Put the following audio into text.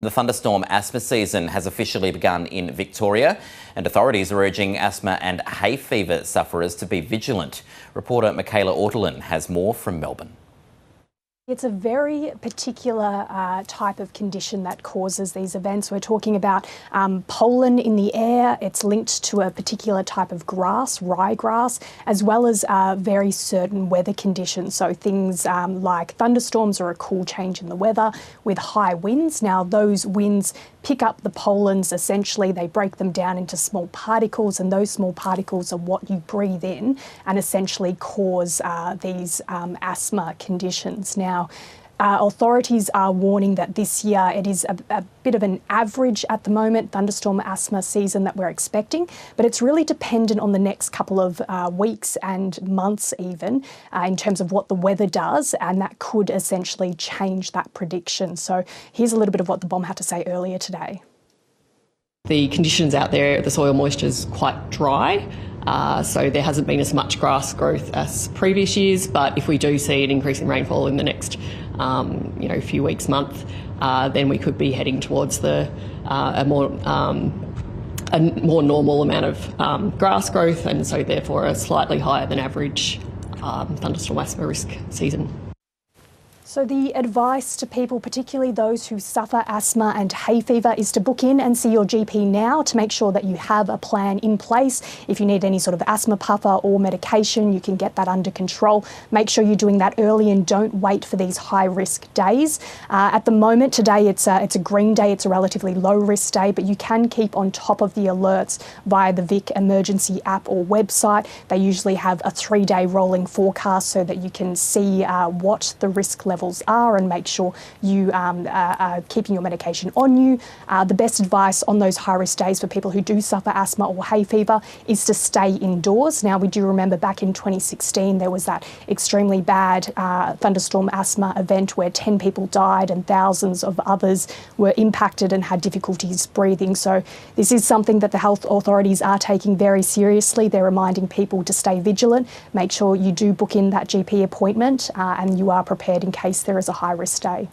The thunderstorm asthma season has officially begun in Victoria, and authorities are urging asthma and hay fever sufferers to be vigilant. Reporter Michaela Ortolin has more from Melbourne. It's a very particular type of condition that causes these events. We're talking about pollen in the air. It's linked to a particular type of grass, ryegrass, as well as very certain weather conditions. So things like thunderstorms or a cool change in the weather with high winds. Now those winds pick up the pollens, essentially they break them down into small particles, and those small particles are what you breathe in and essentially cause these asthma conditions. Now, authorities are warning that this year it is a bit of an average at the moment thunderstorm asthma season that we're expecting, but it's really dependent on the next couple of weeks and months even in terms of what the weather does, and that could essentially change that prediction. So here's a little bit of what the BOM had to say earlier today. The conditions out there, the soil moisture is quite dry, so there hasn't been as much grass growth as previous years, but if we do see an increase in rainfall in the next few weeks, month, then we could be heading towards a more normal amount of grass growth, and so therefore a slightly higher than average thunderstorm asthma risk season. So the advice to people, particularly those who suffer asthma and hay fever, is to book in and see your GP now to make sure that you have a plan in place. If you need any sort of asthma puffer or medication, you can get that under control. Make sure you're doing that early and don't wait for these high-risk days. At the moment, today it's a green day, it's a relatively low-risk day, but you can keep on top of the alerts via the Vic Emergency app or website. They usually have a 3-day rolling forecast so that you can see what the risk levels are and make sure you are keeping your medication on you. The best advice on those high-risk days for people who do suffer asthma or hay fever is to stay indoors. Now, we do remember back in 2016 there was that extremely bad thunderstorm asthma event where 10 people died and thousands of others were impacted and had difficulties breathing. So this is something that the health authorities are taking very seriously. They're reminding people to stay vigilant, make sure you do book in that GP appointment and you are prepared in case there is a high-risk day.